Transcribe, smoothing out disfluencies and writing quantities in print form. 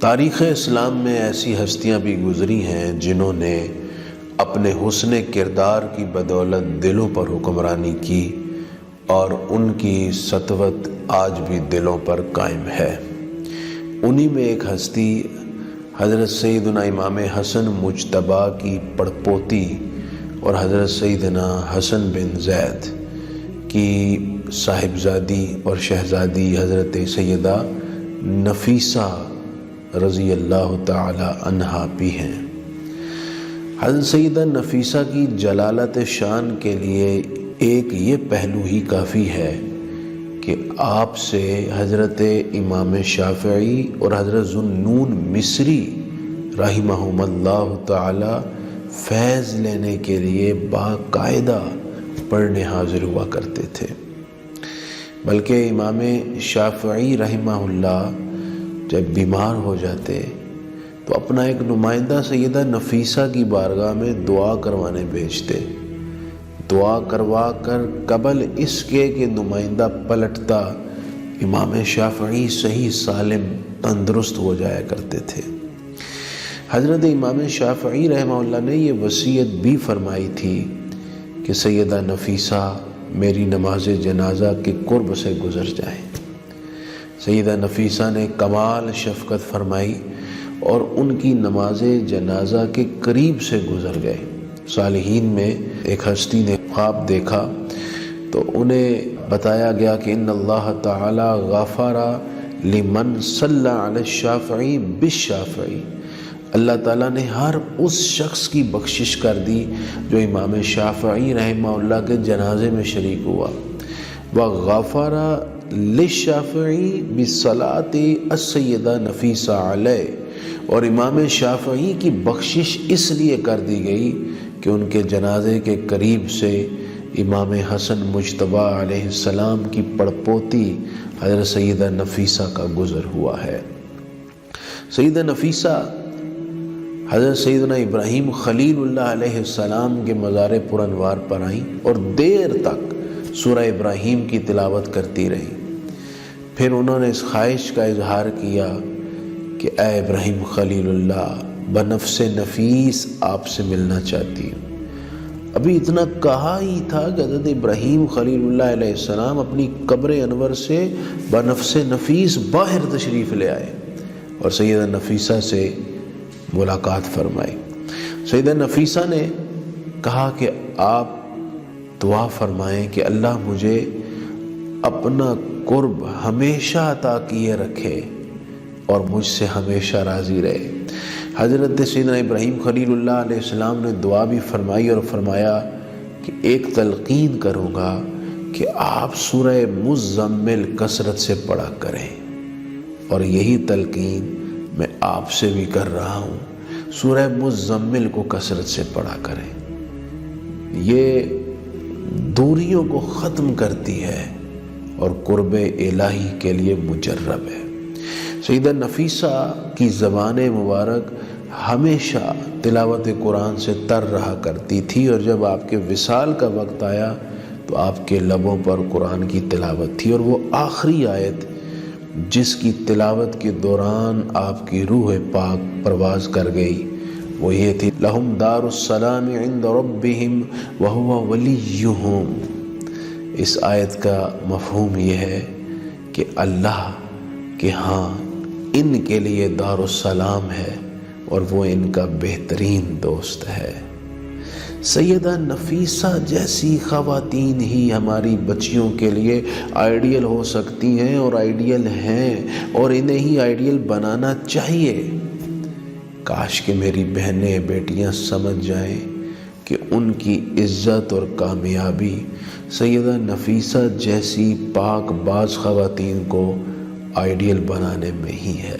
تاریخ اسلام میں ایسی ہستیاں بھی گزری ہیں جنہوں نے اپنے حسن کردار کی بدولت دلوں پر حکمرانی کی اور ان کی سطوت آج بھی دلوں پر قائم ہے۔ انہی میں ایک ہستی حضرت سیدنا امام حسن مجتبی کی پڑپوتی اور حضرت سیدنا حسن بن زید کی صاحبزادی اور شہزادی حضرت سیدہ نفیسہ رضی اللہ تعالی عنہا بھی ہیں۔ حضرت سیدہ نفیسہ کی جلالت شان کے لیے ایک یہ پہلو ہی کافی ہے کہ آپ سے حضرت امام شافعی اور حضرت ذو النون مصری رحمہم اللہ تعالی فیض لینے کے لیے باقاعدہ پڑھنے حاضر ہوا کرتے تھے، بلکہ امام شافعی رحمہ اللہ جب بیمار ہو جاتے تو اپنا ایک نمائندہ سیدہ نفیسہ کی بارگاہ میں دعا کروانے بھیجتے۔ دعا کروا کر قبل اس کے کہ نمائندہ پلٹتا، امام شافعی صحیح سالم تندرست ہو جایا کرتے تھے۔ حضرت امام شافعی رحمہ اللہ نے یہ وصیت بھی فرمائی تھی کہ سیدہ نفیسہ میری نماز جنازہ کے قرب سے گزر جائیں۔ سیدہ نفیسہ نے کمال شفقت فرمائی اور ان کی نماز جنازہ کے قریب سے گزر گئے۔ صالحین میں ایک ہستی نے خواب دیکھا تو انہیں بتایا گیا کہ ان اللہ تعالی غفر لمن صلی علی الشافعی بالشافعی، اللہ تعالیٰ نے ہر اس شخص کی بخشش کر دی جو امام شافعی رحمہ اللہ کے جنازے میں شریک ہوا۔ وغفر للشافعی بصلاۃ السیدہ نفیسہ علیہ، اور امام شافعی کی بخشش اس لیے کر دی گئی کہ ان کے جنازے کے قریب سے امام حسن مجتبی علیہ السلام کی پڑپوتی حضرت سیدہ نفیسہ کا گزر ہوا ہے۔ سیدہ نفیسہ حضرت سیدنا ابراہیم خلیل اللہ علیہ السلام کے مزار پر انوار پر آئیں اور دیر تک سورہ ابراہیم کی تلاوت کرتی رہیں۔ پھر انہوں نے اس خواہش کا اظہار کیا کہ اے ابراہیم خلیل اللہ، بنفس نفیس آپ سے ملنا چاہتی ہوں۔ ابھی اتنا کہا ہی تھا کہ حضرت ابراہیم خلیل اللہ علیہ السلام اپنی قبر انور سے بنفس نفیس باہر تشریف لے آئے اور سیدہ نفیسہ سے ملاقات فرمائی۔ سیدہ نفیسہ نے کہا کہ آپ دعا فرمائیں کہ اللہ مجھے اپنا قرب ہمیشہ عطا کیے رکھے اور مجھ سے ہمیشہ راضی رہے۔ حضرت سیدنا ابراہیم خلیل اللہ علیہ السلام نے دعا بھی فرمائی اور فرمایا کہ ایک تلقین کروں گا کہ آپ سورہ مزمل کثرت سے پڑھا کریں، اور یہی تلقین میں آپ سے بھی کر رہا ہوں، سورہ مزمل کو کثرت سے پڑھا کریں۔ یہ دوریوں کو ختم کرتی ہے اور قرب الہی کے لیے مجرب ہے۔ سیدہ نفیسہ کی زبان مبارک ہمیشہ تلاوت قرآن سے تر رہا کرتی تھی، اور جب آپ کے وصال کا وقت آیا تو آپ کے لبوں پر قرآن کی تلاوت تھی، اور وہ آخری آیت جس کی تلاوت کے دوران آپ کی روح پاک پرواز کر گئی وہ یہ تھی، لہم دار السلام عند ربہم وہو ولیہم۔ اس آیت کا مفہوم یہ ہے کہ اللہ کے ہاں ان کے لیے دار السلام ہے اور وہ ان کا بہترین دوست ہے۔ سیدہ نفیسہ جیسی خواتین ہی ہماری بچیوں کے لیے آئیڈیل ہو سکتی ہیں اور آئیڈیل ہیں، اور انہیں ہی آئیڈیل بنانا چاہیے۔ کاش کہ میری بہنیں بیٹیاں سمجھ جائیں کہ ان کی عزت اور کامیابی سیدہ نفیسہ جیسی پاک باز خواتین کو آئیڈیل بنانے میں ہی ہے۔